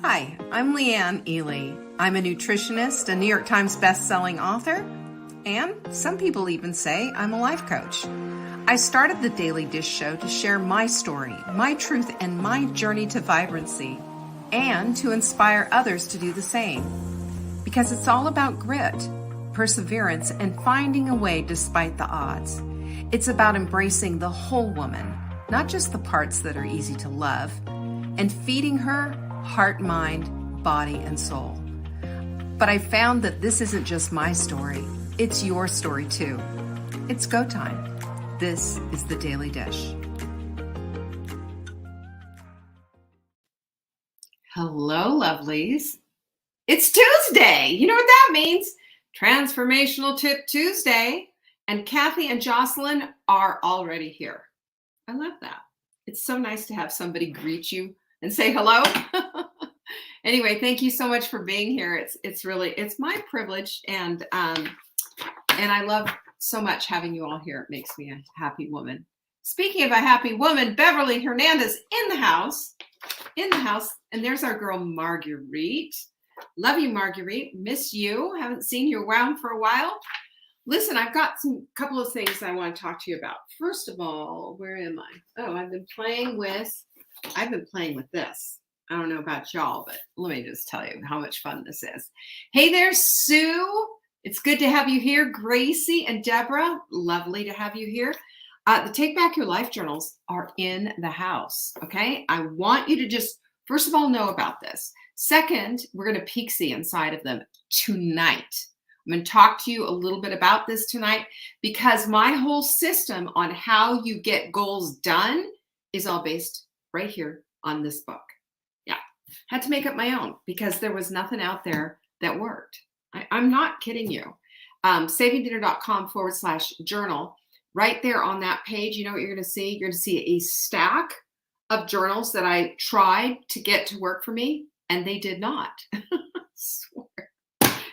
Hi, I'm Leanne Ely. I'm a nutritionist, a New York Times best-selling author, and some people even say I'm a life coach. I started the Daily Dish Show to share my story, my truth, and my journey to vibrancy, and to inspire others to do the same. Because it's all about grit, perseverance, and finding a way despite the odds. It's about embracing the whole woman, not just the parts that are easy to love, and feeding her heart, mind, body, and soul. But I found that this isn't just my story, it's your story too. It's go time. This is the Daily Dish. Hello, lovelies. It's Tuesday. You know what that means? Transformational Tip Tuesday. And Kathy and Jocelyn are already here. I love that. It's so nice to have somebody greet you and say hello. Anyway, thank you so much for being here. It's my privilege, and I love so much having you all here. It makes me a happy woman. Speaking of a happy woman, Beverly Hernandez in the house, and there's our girl Marguerite. Love you, Marguerite. Miss you. Haven't seen you around for a while. Listen, I've got couple of things I want to talk to you about. First of all, where am I? Oh, I've been playing with this. I don't know about y'all, but let me just tell you how much fun this is. Hey there, Sue. It's good to have you here. Gracie and Deborah, lovely to have you here. The Take Back Your Life journals are in the house, okay? I want you to just, first of all, know about this. Second, we're going to peek see inside of them tonight. I'm going to talk to you a little bit about this tonight because my whole system on how you get goals done is all based right here on this book. Yeah, had to make up my own because there was nothing out there that worked. I'm not kidding you. savingdinner.com/journal. Right there on that page, you know what you're going to see? You're going to see a stack of journals that I tried to get to work for me, and they did not. I swear.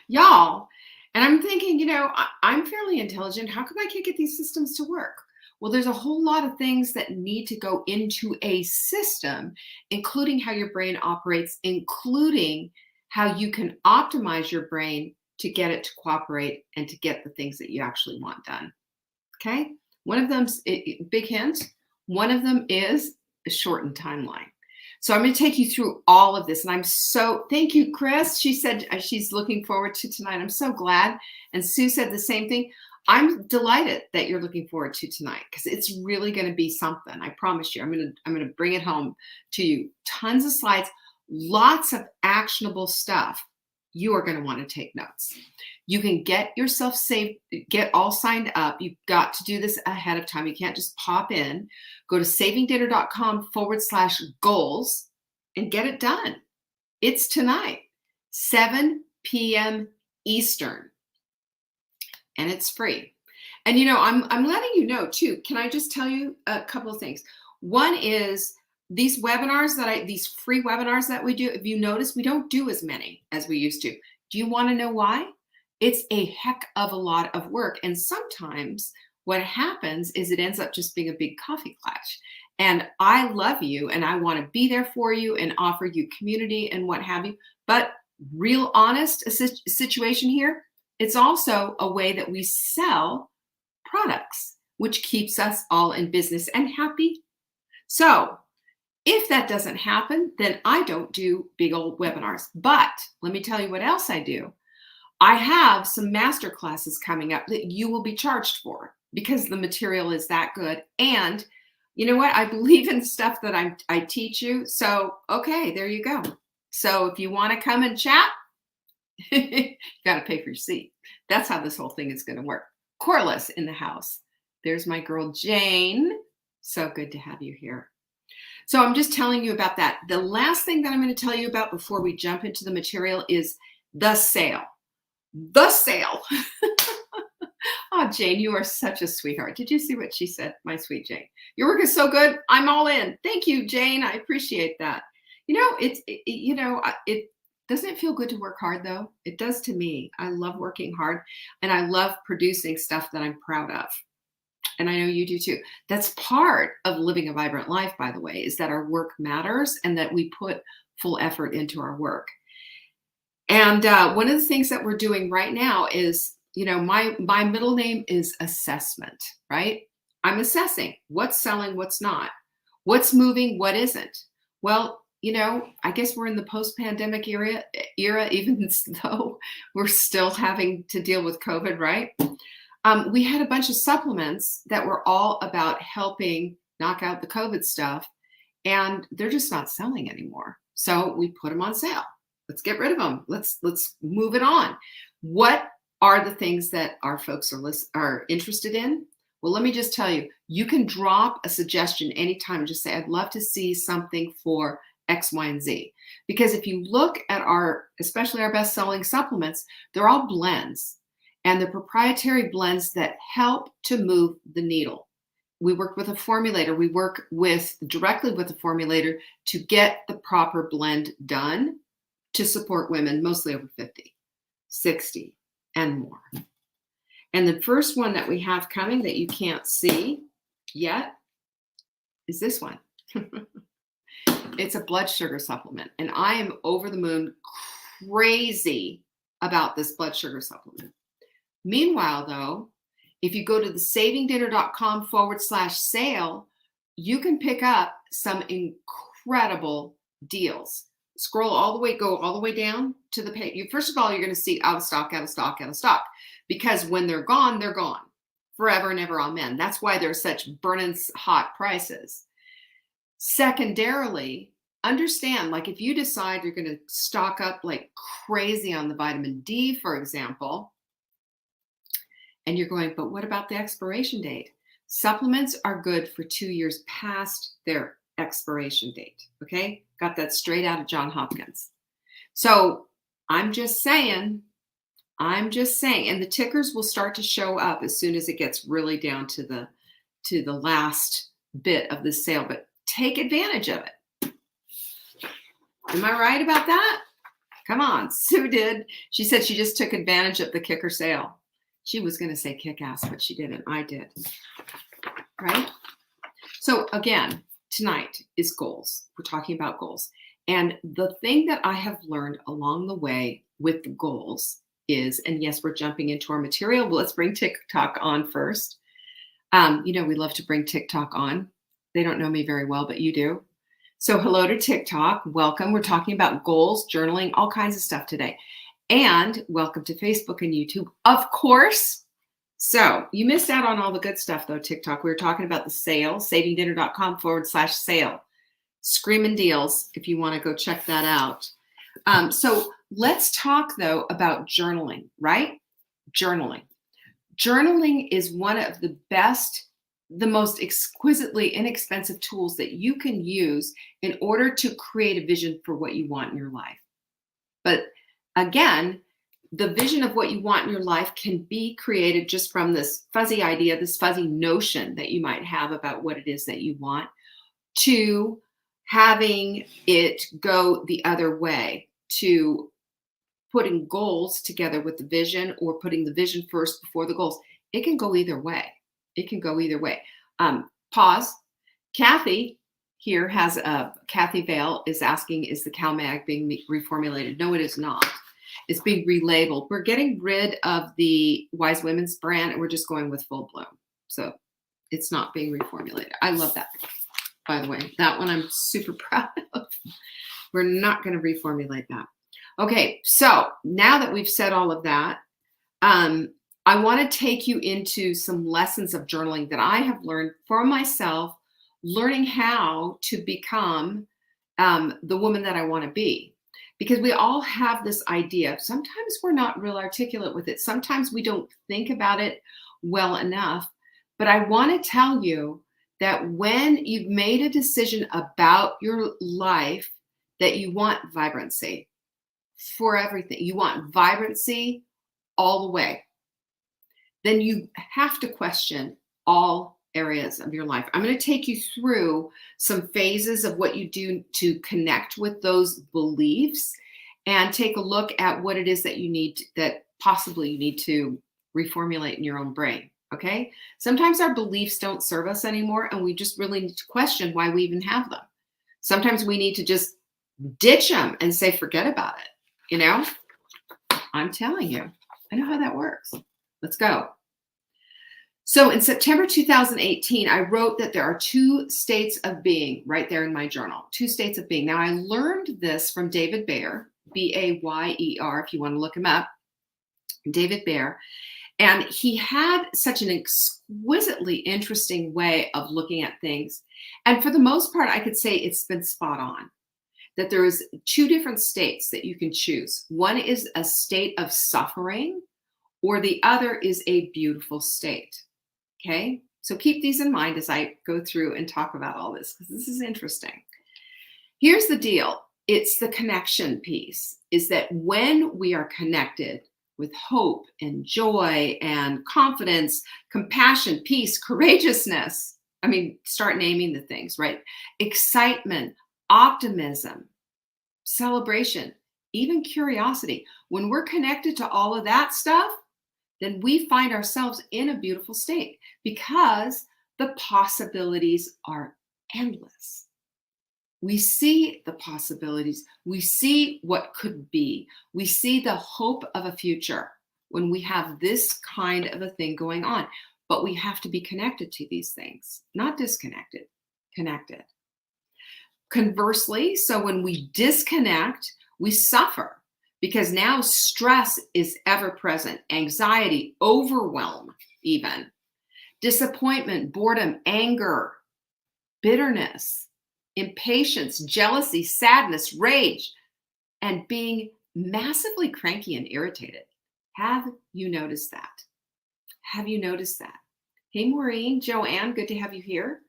Y'all, and I'm thinking, you know, I'm fairly intelligent. How come I can't get these systems to work? Well, there's a whole lot of things that need to go into a system, including how your brain operates, including how you can optimize your brain to get it to cooperate and to get the things that you actually want done. Okay? One of them's, big hint, one of them is a shortened timeline. So I'm going to take you through all of this. And thank you, Chris. She said she's looking forward to tonight. I'm so glad. And Sue said the same thing. I'm delighted that you're looking forward to tonight because it's really going to be something. I promise you. I'm going to bring it home to you. Tons of slides, lots of actionable stuff. You are going to want to take notes. You can get yourself saved, get all signed up. You've got to do this ahead of time. You can't just pop in. Go to savingdinner.com/goals and get it done. It's tonight, 7 p.m. Eastern. And it's free. And you know, I'm letting you know too. Can I just tell you a couple of things? One is these webinars these free webinars that we do, if you notice, we don't do as many as we used to. Do you want to know why? It's a heck of a lot of work. And sometimes what happens is it ends up just being a big coffee clash. And I love you and I want to be there for you and offer you community and what have you. But real honest situation here, it's also a way that we sell products, which keeps us all in business and happy. So if that doesn't happen, then I don't do big old webinars. But let me tell you what else I do. I have some master classes coming up that you will be charged for because the material is that good. And you know what? I believe in stuff that I teach you. So, okay, there you go. So if you want to come and chat, you got to pay for your seat. That's how this whole thing is going to work. Corliss in the house. There's my girl, Jane. So good to have you here. So I'm just telling you about that. The last thing that I'm going to tell you about before we jump into the material is the sale. The sale. Oh, Jane, you are such a sweetheart. Did you see what she said? My sweet Jane. Your work is so good. I'm all in. Thank you, Jane. I appreciate that. You know, it doesn't it feel good to work hard though? It does to me. I love working hard and I love producing stuff that I'm proud of. And I know you do too. That's part of living a vibrant life, by the way, is that our work matters and that we put full effort into our work. And one of the things that we're doing right now is, my middle name is assessment, right? I'm assessing what's selling, what's not, what's moving, what isn't. Well, I guess we're in the post-pandemic era, even though we're still having to deal with COVID, right? We had a bunch of supplements that were all about helping knock out the COVID stuff, and they're just not selling anymore. So we put them on sale. Let's get rid of them. Let's move it on. What are the things that our folks are interested in? Well, let me just tell you, you can drop a suggestion anytime and just say, I'd love to see something for X, Y, and Z. Because if you look at especially our best-selling supplements, they're all blends. And the proprietary blends that help to move the needle. We work with a formulator. We work directly with a formulator to get the proper blend done to support women, mostly over 50, 60, and more. And the first one that we have coming that you can't see yet is this one. It's a blood sugar supplement. And I am over the moon crazy about this blood sugar supplement. Meanwhile, though, if you go to thesavingdinner.com/sale, you can pick up some incredible deals. Go all the way down to the page. First of all, you're going to see out of stock, out of stock, out of stock. Because when they're gone forever and ever, amen. That's why they're such burning hot prices. Secondarily, understand, like if you decide you're going to stock up like crazy on the vitamin D, for example, and you're going, but what about the expiration date? Supplements are good for 2 years past their expiration date. Okay. Got that straight out of Johns Hopkins. So I'm just saying, and the tickers will start to show up as soon as it gets really down to the last bit of the sale, but take advantage of it. Am I right about that? Come on. Sue did. She said she just took advantage of the kicker sale. She was going to say kick ass, but she didn't. I did. Right? So again, tonight is goals. We're talking about goals. And the thing that I have learned along the way with the goals is, and yes, we're jumping into our material. Well, let's bring TikTok on first. We love to bring TikTok on. They don't know me very well, but you do. So hello to TikTok. Welcome. We're talking about goals, journaling, all kinds of stuff today. And welcome to Facebook and YouTube, of course. So you missed out on all the good stuff, though, TikTok. We were talking about the sale, savingdinner.com/sale. Screaming deals if you want to go check that out. So let's talk, though, about journaling, right? Journaling. Journaling is one of the best, the most exquisitely inexpensive tools that you can use in order to create a vision for what you want in your life. But again, the vision of what you want in your life can be created just from this fuzzy idea, this fuzzy notion that you might have about what it is that you want, to having it go the other way, to putting goals together with the vision, or putting the vision first before the goals. It can go either way. Pause. Kathy here has Kathy Vale is asking, is the CalMag being reformulated? No, it is not. It's being relabeled. We're getting rid of the Wise Women's brand and we're just going with Full Bloom. So it's not being reformulated. I love that, by the way. That one I'm super proud of. We're not going to reformulate that. Okay, so now that we've said all of that, I want to take you into some lessons of journaling that I have learned for myself, learning how to become the woman that I want to be. Because we all have this idea. Sometimes we're not real articulate with it. Sometimes we don't think about it well enough. But I want to tell you that when you've made a decision about your life, that you want vibrancy for everything. You want vibrancy all the way. Then you have to question all areas of your life. I'm going to take you through some phases of what you do to connect with those beliefs and take a look at what it is that you need, that possibly you need to reformulate in your own brain. Okay. Sometimes our beliefs don't serve us anymore, and we just really need to question why we even have them. Sometimes we need to just ditch them and say, forget about it. You know, I'm telling you, I know how that works. Let's go. So in September 2018, I wrote that there are 2 states of being right there in my journal, 2 states of being. Now, I learned this from David Bayer, Bayer, if you want to look him up, David Bayer. And he had such an exquisitely interesting way of looking at things. And for the most part, I could say it's been spot on, that there is 2 different states that you can choose. One is a state of suffering, or the other is a beautiful state. Okay, so keep these in mind as I go through and talk about all this, because this is interesting. Here's the deal. It's the connection piece, is that when we are connected with hope and joy and confidence, compassion, peace, courageousness, I mean, start naming the things, right? Excitement, optimism, celebration, even curiosity. When we're connected to all of that stuff, then we find ourselves in a beautiful state, because the possibilities are endless. We see the possibilities. We see what could be. We see the hope of a future when we have this kind of a thing going on. But we have to be connected to these things, not disconnected, connected. Conversely, so when we disconnect, we suffer, because now stress is ever present, anxiety, overwhelm, even disappointment, boredom, anger, bitterness, impatience, jealousy, sadness, rage, and being massively cranky and irritated. Have you noticed that? Have you noticed that? Hey, Maureen, Joanne, good to have you here.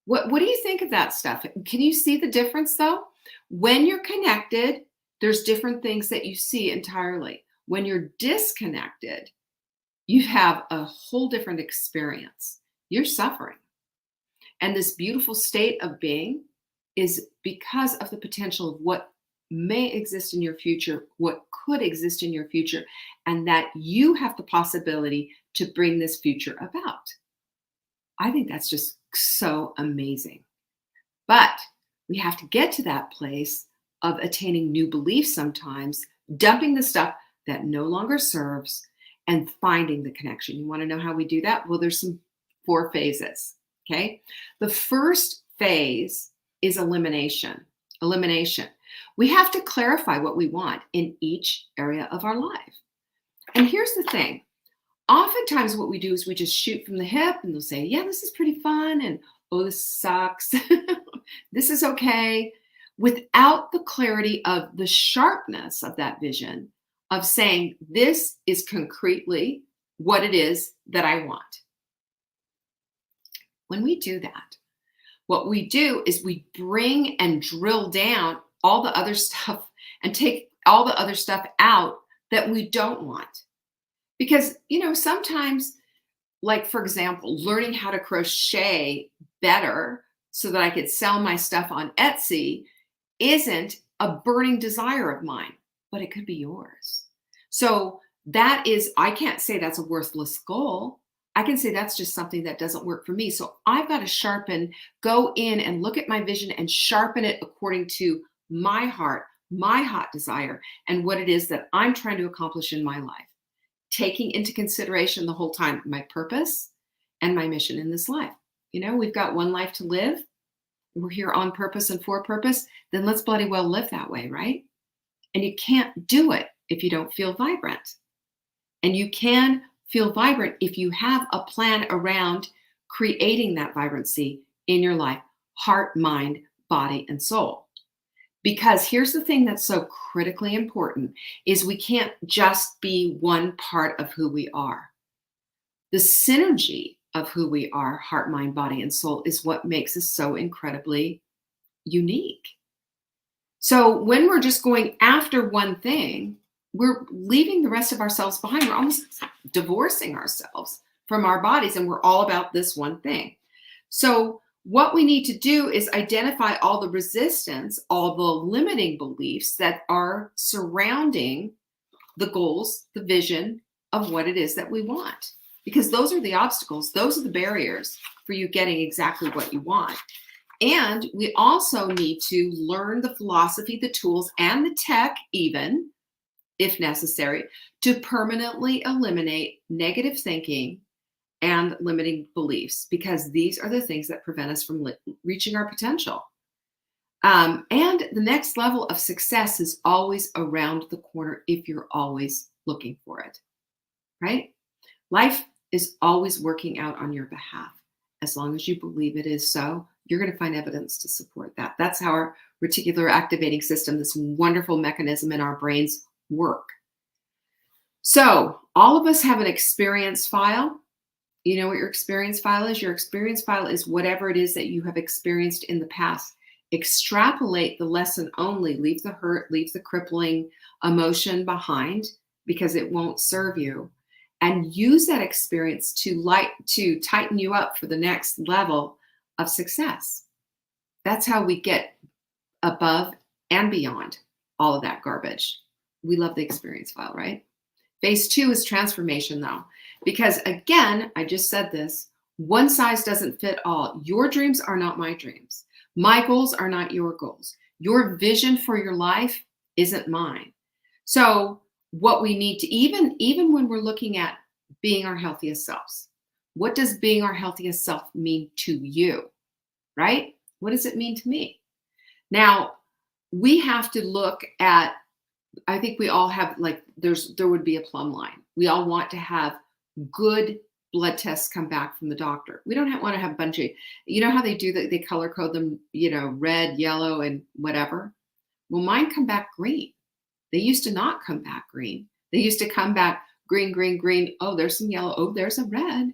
What do you think of that stuff? Can you see the difference though? When you're connected, there's different things that you see entirely. When you're disconnected, you have a whole different experience. You're suffering. And this beautiful state of being is because of the potential of what may exist in your future, what could exist in your future, and that you have the possibility to bring this future about. I think that's just so amazing. But we have to get to that place of attaining new beliefs sometimes, dumping the stuff that no longer serves, and finding the connection. You want to know how we do that? Well, there's some 4 phases, okay? The first phase is elimination. Elimination. We have to clarify what we want in each area of our life. And here's the thing. Oftentimes what we do is we just shoot from the hip, and they'll say, yeah, this is pretty fun, and oh, this sucks. This is okay, without the clarity of the sharpness of that vision of saying, this is concretely what it is that I want. When we do that, what we do is we bring and drill down all the other stuff and take all the other stuff out that we don't want. Because, sometimes, like, for example, learning how to crochet better so that I could sell my stuff on Etsy isn't a burning desire of mine, but it could be yours. So I can't say that's a worthless goal. I can say that's just something that doesn't work for me. So I've got to go in and look at my vision and sharpen it according to my heart, my hot desire, and what it is that I'm trying to accomplish in my life, taking into consideration the whole time my purpose and my mission in this life. We've got one life to live. We're here on purpose and for purpose. Then let's bloody well live that way, right? And you can't do it if you don't feel vibrant. And you can feel vibrant if you have a plan around creating that vibrancy in your life, heart, mind, body, and soul. Because here's the thing that's so critically important is we can't just be one part of who we are. The synergy of who we are, heart, mind, body, and soul, is what makes us so incredibly unique. So when we're just going after one thing, we're leaving the rest of ourselves behind. We're almost divorcing ourselves from our bodies, and we're all about this one thing. So what we need to do is identify all the resistance, all the limiting beliefs that are surrounding the goals, the vision of what it is that we want. Because those are the obstacles, those are the barriers for you getting exactly what you want. And we also need to learn the philosophy, the tools, and the tech, even if necessary, to permanently eliminate negative thinking and limiting beliefs, because these are the things that prevent us from reaching our potential. And the next level of success is always around the corner if you're always looking for it, right? Life is always working out on your behalf. As long as you believe it is so, you're going to find evidence to support that. That's how our reticular activating system, this wonderful mechanism in our brains, work. So all of us have an experience file. You know what your experience file is? Your experience file is whatever it is that you have experienced in the past. Extrapolate the lesson only. Leave the hurt, leave the crippling emotion behind, because it won't serve you. And use that experience to tighten you up for the next level of success. That's how we get above and beyond all of that garbage. We love the experience file, right? Phase 2 is transformation, though, because again, I just said this, one size doesn't fit all. Your dreams are not my dreams. My goals are not your goals. Your vision for your life isn't mine. So what we need to, even when we're looking at being our healthiest selves, what does being our healthiest self mean to you, right? What does it mean to me? Now, we have to look at, I think we all have, like, there would be a plumb line. We all want to have good blood tests come back from the doctor. We don't want to have a bunch of, you know how they do that, they color code them, red, yellow, and whatever. Well, mine come back green. They used to not come back green. They used to come back green, green, green. Oh, there's some yellow. Oh, there's a red,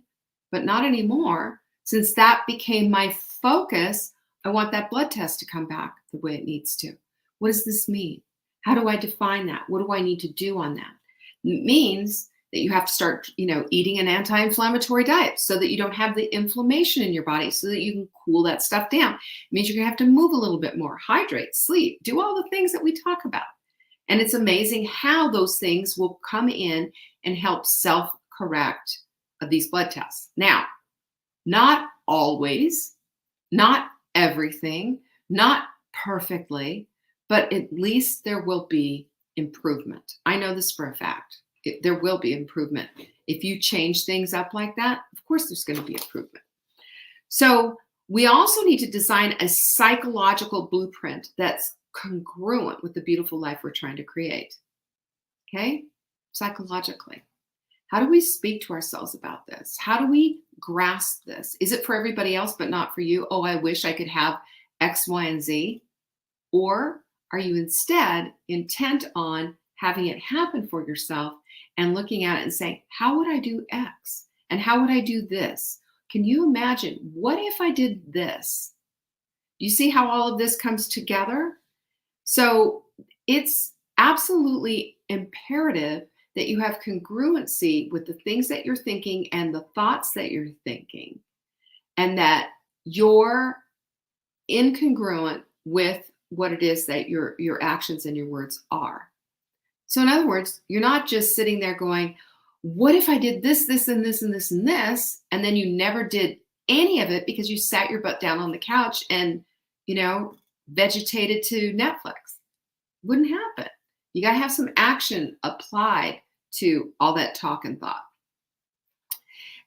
but not anymore. Since that became my focus, I want that blood test to come back the way it needs to. What does this mean? How do I define that? What do I need to do on that? It means that you have to start, eating an anti-inflammatory diet so that you don't have the inflammation in your body, so that you can cool that stuff down. It means you're going to have to move a little bit more, hydrate, sleep, do all the things that we talk about. And it's amazing how those things will come in and help self-correct these blood tests. Now, not always, not everything, not perfectly, but at least there will be improvement. I know this for a fact. There will be improvement. If you change things up like that, of course there's going to be improvement. So we also need to design a psychological blueprint that's congruent with the beautiful life we're trying to create. Okay? Psychologically. How do we speak to ourselves about this? How do we grasp this? Is it for everybody else but not for you? Oh, I wish I could have X, Y, and Z. Or are you instead intent on having it happen for yourself and looking at it and saying, how would I do X? And how would I do this? Can you imagine, what if I did this? You see how all of this comes together? So it's absolutely imperative that you have congruency with the things that you're thinking and the thoughts that you're thinking, and that you're incongruent with what it is that your actions and your words are. So in other words, you're not just sitting there going, what if I did this, this, and this, and this, and this, and then you never did any of it because you sat your butt down on the couch and, vegetated to Netflix. Wouldn't happen. You got to have some action applied to all that talk and thought.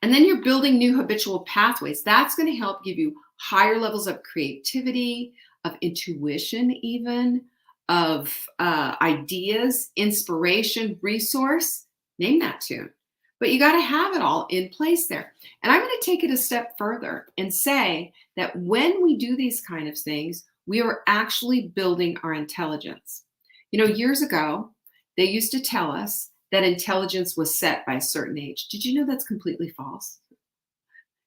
And then you're building new habitual pathways. That's going to help give you higher levels of creativity, of intuition, even of ideas, inspiration, resource, name that tune. But you got to have it all in place there. And I'm going to take it a step further and say that when we do these kind of things, we are actually building our intelligence. Years ago, they used to tell us that intelligence was set by a certain age. Did you know that's completely false?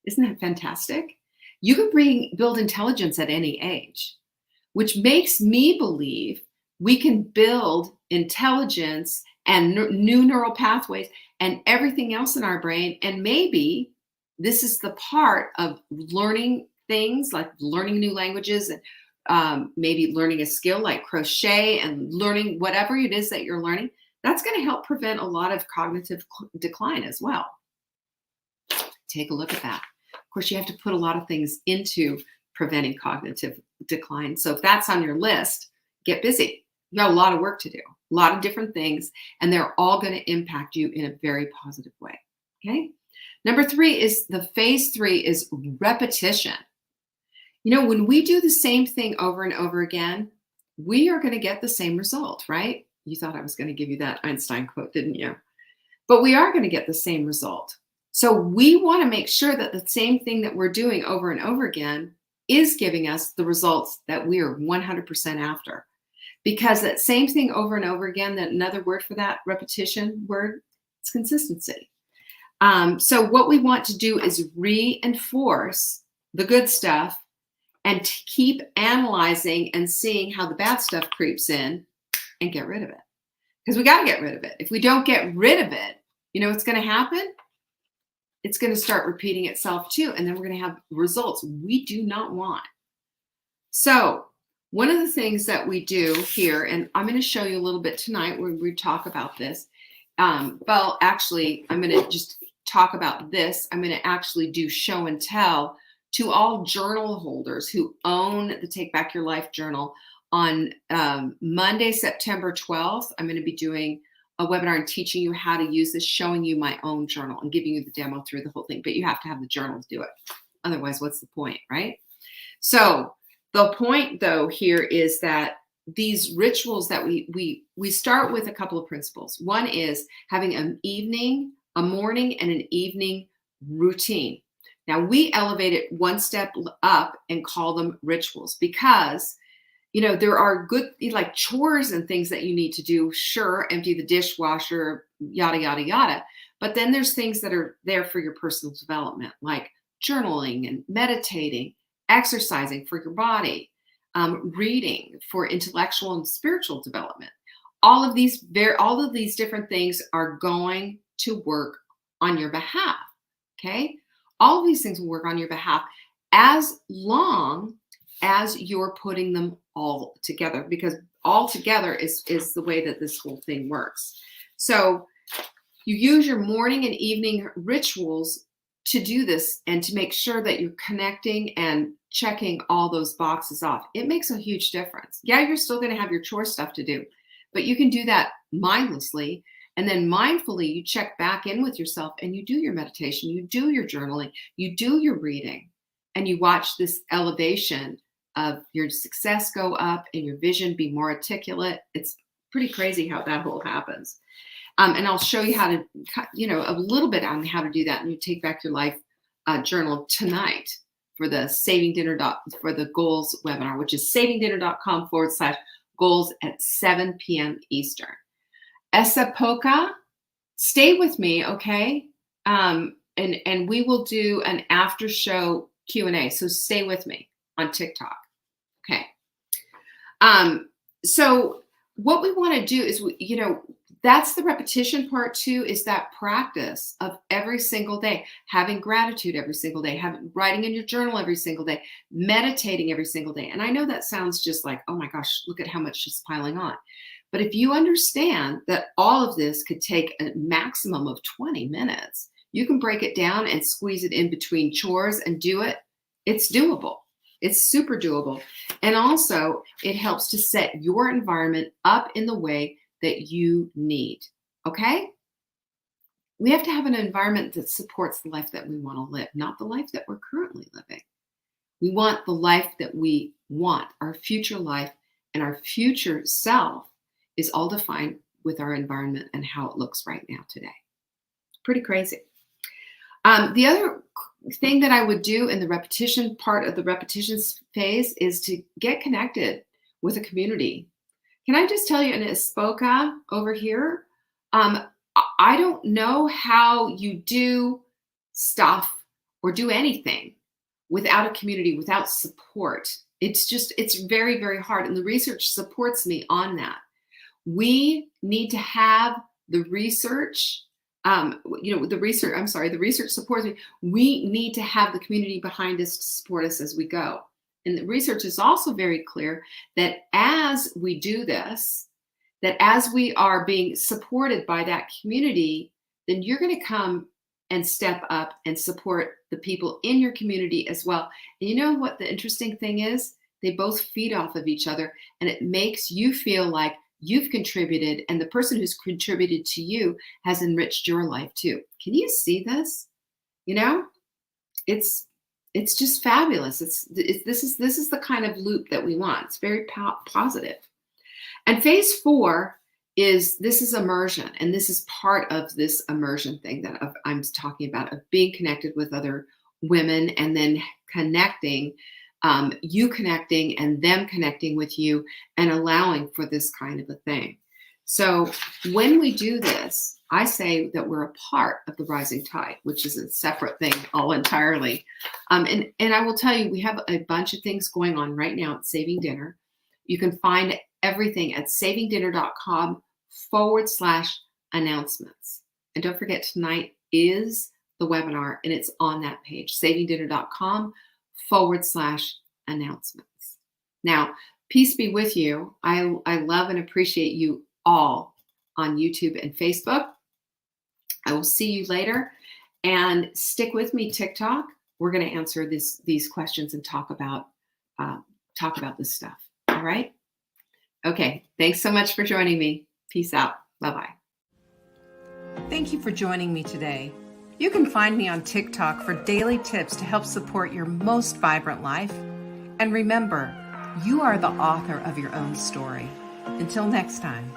Isn't that fantastic? You can build intelligence at any age, which makes me believe we can build intelligence and new neural pathways and everything else in our brain. And maybe this is the part of learning things like learning new languages and maybe learning a skill like crochet and learning whatever it is that you're learning. That's going to help prevent a lot of cognitive decline as well. Take a look at that. Of course, you have to put a lot of things into preventing cognitive decline. So if that's on your list, get busy. You got a lot of work to do, a lot of different things, and they're all going to impact you in a very positive way. Okay. Number 3 is the phase 3 is repetition. When we do the same thing over and over again, we are going to get the same result, right? You thought I was going to give you that Einstein quote, didn't you? But we are going to get the same result. So we want to make sure that the same thing that we're doing over and over again is giving us the results that we are 100% after. Because that same thing over and over again, that another word for that repetition word, it's consistency. So what we want to do is reinforce the good stuff and keep analyzing and seeing how the bad stuff creeps in and get rid of it. Because we got to get rid of it. If we don't get rid of it, you know what's going to happen? It's going to start repeating itself too. And then we're going to have results we do not want. So one of the things that we do here, and I'm going to show you a little bit tonight when we talk about this. Well, actually, I'm going to just talk about this. I'm going to actually do show and tell to all journal holders who own the Take Back Your Life journal. On Monday, September 12th, I'm going to be doing a webinar and teaching you how to use this, showing you my own journal and giving you the demo through the whole thing. But you have to have the journal to do it. Otherwise, what's the point, right? So the point, though, here is that these rituals that we start with a couple of principles. One is having a morning and an evening routine. Now, we elevate it one step up and call them rituals because, there are good, like chores and things that you need to do. Sure, empty the dishwasher, yada, yada, yada. But then there's things that are there for your personal development, like journaling and meditating, exercising for your body, reading for intellectual and spiritual development. All of these different things are going to work on your behalf. Okay. All of these things will work on your behalf as long as you're putting them all together, because all together is the way that this whole thing works. So you use your morning and evening rituals to do this and to make sure that you're connecting and checking all those boxes off. It makes a huge difference. Yeah, you're still going to have your chore stuff to do, but you can do that mindlessly. And then mindfully, you check back in with yourself and you do your meditation, you do your journaling, you do your reading, and you watch this elevation of your success go up and your vision be more articulate. It's pretty crazy how that whole happens. And I'll show you how to, a little bit on how to do that. And you Take Back Your Life journal tonight for the for the goals webinar, which is savingdinner.com/goals at 7 p.m. Eastern. Esapoka, stay with me, okay? And we will do an after show Q&A. So stay with me on TikTok. Okay. So what we want to do is, that's the repetition part too, is that practice of every single day, having gratitude every single day, writing in your journal every single day, meditating every single day. And I know that sounds just like, oh my gosh, look at how much is piling on. But if you understand that all of this could take a maximum of 20 minutes, you can break it down and squeeze it in between chores and do it. It's doable. It's super doable. And also it helps to set your environment up in the way that you need. Okay? We have to have an environment that supports the life that we want to live, not the life that we're currently living. We want the life that we want, our future life, and our future self is all defined with our environment and how it looks right now today. Pretty crazy. The other thing that I would do in the repetition part of the repetition phase is to get connected with a community. Can I just tell you, in Espoka over here, I don't know how you do stuff or do anything without a community, without support. It's very, very hard. And the research supports me on that. We need to have the research. The research supports me. We need to have the community behind us to support us as we go. And the research is also very clear that as we do this, that as we are being supported by that community, then you're going to come and step up and support the people in your community as well. And you know what the interesting thing is? They both feed off of each other, and it makes you feel like you've contributed, and the person who's contributed to you has enriched your life too. Can you see this? You know, it's just fabulous. This is the kind of loop that we want. It's very positive. And phase 4 is immersion, and this is part of this immersion thing that I'm talking about, of being connected with other women, and then connecting, you connecting and them connecting with you, and allowing for this kind of a thing. So when we do this, I say that we're a part of the rising tide, which is a separate thing all entirely. And I will tell you, we have a bunch of things going on right now at Saving Dinner. You can find everything at savingdinner.com/announcements. And don't forget, tonight is the webinar, and it's on that page, savingdinner.com/announcements. Now, peace be with you. I love and appreciate you all on YouTube and Facebook. I will see you later, and stick with me, TikTok. We're going to answer these questions and talk about this stuff. All right. Okay. Thanks so much for joining me. Peace out. Bye-bye. Thank you for joining me today. You can find me on TikTok for daily tips to help support your most vibrant life. And remember, you are the author of your own story. Until next time.